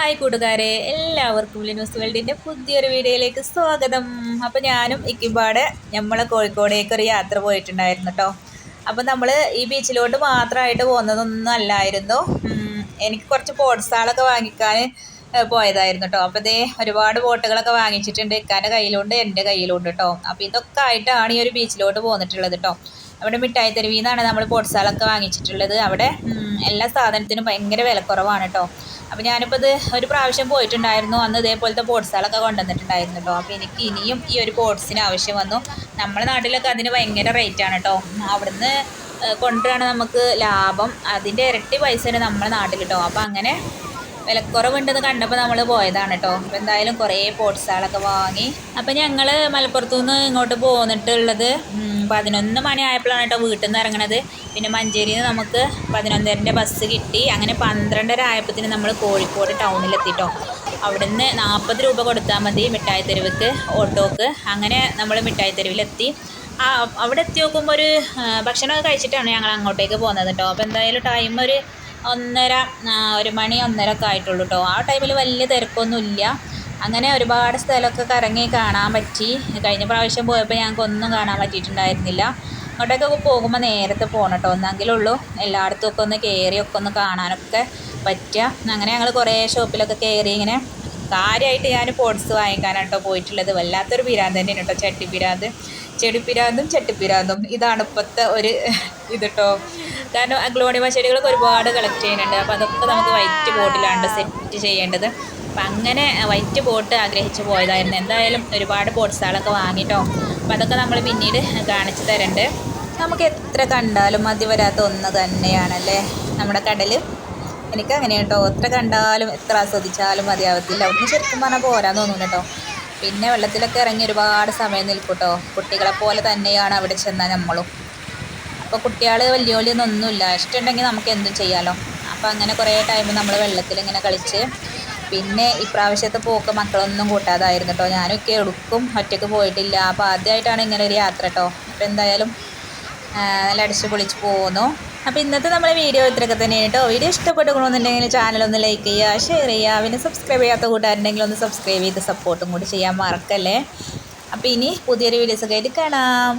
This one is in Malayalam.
ഹായ് കൂട്ടുകാരെ, എല്ലാവർക്കും ന്യൂസ് വേൾഡിൻ്റെ പുതിയൊരു വീഡിയോയിലേക്ക് സ്വാഗതം. അപ്പോൾ ഞാനും ഇക്കിമ്പാടെ നമ്മളെ കോഴിക്കോടേക്ക് ഒരു യാത്ര പോയിട്ടുണ്ടായിരുന്നു കേട്ടോ. അപ്പോൾ നമ്മൾ ഈ ബീച്ചിലോട്ട് മാത്രമായിട്ട് പോകുന്നതൊന്നും അല്ലായിരുന്നു. എനിക്ക് കുറച്ച് ബോട്ട്സാളൊക്കെ വാങ്ങിക്കാൻ പോയതായിരുന്നു കേട്ടോ. അപ്പോൾ ഇതേ ഒരുപാട് ബോട്ടുകളൊക്കെ വാങ്ങിച്ചിട്ടുണ്ട്. ഇക്കാൻ്റെ കയ്യിലുണ്ട്, എൻ്റെ കയ്യിലുണ്ട് കേട്ടോ. അപ്പോൾ ഇതൊക്കെ ആയിട്ടാണ് ഈ ഒരു ബീച്ചിലോട്ട് പോന്നിട്ടുള്ളത് കേട്ടോ. അവിടെ മിഠായി തെരുവിൽ നിന്നാണ് നമ്മൾ ബോട്ട്സാളൊക്കെ വാങ്ങിച്ചിട്ടുള്ളത്. അവിടെ എല്ലാ സാധനത്തിനും ഭയങ്കര വിലക്കുറവാണ് കേട്ടോ. അപ്പോൾ ഞാനിപ്പോൾ ഇത് ഒരു പ്രാവശ്യം പോയിട്ടുണ്ടായിരുന്നു. അന്ന് ഇതേപോലത്തെ ബോട്ട്സുകളൊക്കെ കൊണ്ടുവന്നിട്ടുണ്ടായിരുന്നു കേട്ടോ. അപ്പോൾ എനിക്ക് ഇനിയും ഈ ഒരു ബോട്ട്സിന് ആവശ്യം വന്നു. നമ്മുടെ നാട്ടിലൊക്കെ അതിന് ഭയങ്കര റേറ്റാണ് കേട്ടോ. അവിടുന്ന് കൊണ്ടുവരാണ് നമുക്ക് ലാഭം. അതിൻ്റെ ഇരട്ടി പൈസയാണ് നമ്മുടെ നാട്ടിൽ കേട്ടോ. അപ്പോൾ അങ്ങനെ വിലക്കുറവുണ്ടെന്ന് കണ്ടപ്പോൾ നമ്മൾ പോയതാണ് കേട്ടോ. അപ്പോൾ എന്തായാലും കുറേ ബോട്ട്സുകളൊക്കെ വാങ്ങി. അപ്പോൾ ഞങ്ങൾ മലപ്പുറത്തു നിന്ന് ഇങ്ങോട്ട് പോന്നിട്ടുള്ളത് 11 മണി ആയപ്പോഴാണ് കേട്ടോ വീട്ടിൽ നിന്ന് ഇറങ്ങണത്. പിന്നെ മഞ്ചേരിയിൽ നിന്ന് നമുക്ക് 11:30 ബസ് കിട്ടി. അങ്ങനെ 12:30 ആയപ്പോഴത്തേന് നമ്മൾ കോഴിക്കോട് ടൗണിലെത്തിട്ടോ. അവിടുന്ന് 40 രൂപ കൊടുത്താൽ മതി മിഠായി തെരുവിക്ക്, ഓട്ടോക്ക്. അങ്ങനെ നമ്മൾ മിഠായി തെരുവിലെത്തി. അവിടെ എത്തി നോക്കുമ്പോൾ ഒരു ഭക്ഷണമൊക്കെ കഴിച്ചിട്ടാണ് ഞങ്ങൾ അങ്ങോട്ടേക്ക് പോകുന്നത് കേട്ടോ. അപ്പോൾ എന്തായാലും ടൈം ഒരു 1 മണി 1:30 ഒക്കെ ആയിട്ടുള്ളൂ കേട്ടോ. ആ ടൈമിൽ വലിയ തിരക്കൊന്നുമില്ല. അങ്ങനെ ഒരുപാട് സ്ഥലമൊക്കെ കറങ്ങി കാണാൻ പറ്റി. കഴിഞ്ഞ പ്രാവശ്യം പോയപ്പോൾ ഞങ്ങൾക്കൊന്നും കാണാൻ പറ്റിയിട്ടുണ്ടായിരുന്നില്ല. അങ്ങോട്ടേക്കൊക്കെ പോകുമ്പോൾ നേരത്തെ പോകണം കേട്ടോ. ഒന്നെങ്കിലുള്ളൂ എല്ലായിടത്തും ഒക്കെ ഒന്ന് കയറിയൊക്കെ ഒന്ന് കാണാനൊക്കെ പറ്റുക. അങ്ങനെ ഞങ്ങൾ കുറേ ഷോപ്പിലൊക്കെ കയറി. ഇങ്ങനെ കാര്യമായിട്ട് ഞാൻ പോട്ട്സ് വാങ്ങിക്കാനാണ് കേട്ടോ പോയിട്ടുള്ളത്. വല്ലാത്തൊരു പിരാന്ത് തന്നെയാണ് കേട്ടോ. ചെടിപ്പിരാന്തും ചട്ടിപ്പിരാന്തും ഇതാണ് ഇപ്പോഴത്തെ ഒരു ഇത് കേട്ടോ. കാരണം അഗ്ലോണിമ ചെടികളൊക്കെ ഒരുപാട് കളക്ട് ചെയ്യുന്നുണ്ട്. അപ്പോൾ അതൊക്കെ നമുക്ക് വൈറ്റ് ബോട്ടിലാണ് സെറ്റ് ചെയ്യേണ്ടത്. അപ്പം അങ്ങനെ വൈറ്റ് ബോട്ട് ആഗ്രഹിച്ച് പോയതായിരുന്നു. എന്തായാലും ഒരുപാട് ബോട്ട്സുകളൊക്കെ വാങ്ങിട്ടോ. അപ്പോൾ അതൊക്കെ നമ്മൾ പിന്നീട് കാണിച്ചു തരുന്നുണ്ട്. നമുക്ക് എത്ര കണ്ടാലും മതി വരാത്ത ഒന്ന് തന്നെയാണല്ലേ നമ്മുടെ കടൽ. എനിക്ക് അങ്ങനെ കേട്ടോ. എത്ര കണ്ടാലും എത്ര ആസ്വദിച്ചാലും മതിയാവത്തില്ല. അവിടുന്ന് ശരിക്കും പറഞ്ഞാൽ പോരാൻ തോന്നുന്നു കേട്ടോ. പിന്നെ വെള്ളത്തിലൊക്കെ ഇറങ്ങി ഒരുപാട് സമയം നിൽക്കും കേട്ടോ. കുട്ടികളെപ്പോലെ തന്നെയാണ് അവിടെ ചെന്നാൽ നമ്മളും. അപ്പോൾ കുട്ടികൾ വലിയൊന്നുമില്ല, ഇഷ്ടമുണ്ടെങ്കിൽ നമുക്ക് എന്തും ചെയ്യാമല്ലോ. അപ്പോൾ അങ്ങനെ കുറേ ടൈം നമ്മൾ വെള്ളത്തിൽ ഇങ്ങനെ കളിച്ച്. പിന്നെ ഇപ്രാവശ്യത്തെ പോക്ക് മക്കളൊന്നും കൂട്ടാതായിരുന്നു കേട്ടോ. ഞാനൊക്കെ എടുക്കും ഒറ്റയ്ക്ക് പോയിട്ടില്ല. അപ്പോൾ ആദ്യമായിട്ടാണ് ഇങ്ങനെ ഒരു യാത്ര കേട്ടോ. അപ്പോൾ എന്തായാലും നല്ല അടിച്ച് പൊളിച്ച് പോകുന്നു. അപ്പോൾ ഇന്നത്തെ നമ്മളെ വീഡിയോ ഇത്രയൊക്കെ തന്നെയാണ് കേട്ടോ. വീഡിയോ ഇഷ്ടപ്പെട്ടുകൊണ്ടെന്നുണ്ടെങ്കിൽ ചാനലൊന്ന് ലൈക്ക് ചെയ്യുക, ഷെയർ ചെയ്യുക. പിന്നെ സബ്സ്ക്രൈബ് ചെയ്യാത്ത കൂട്ടുകാരുണ്ടെങ്കിൽ ഒന്ന് സബ്സ്ക്രൈബ് ചെയ്ത് സപ്പോർട്ടും കൂടി ചെയ്യാൻ മറക്കല്ലേ. അപ്പോൾ ഇനി പുതിയൊരു വീഡിയോസൊക്കെ ആയിട്ട് കാണാം.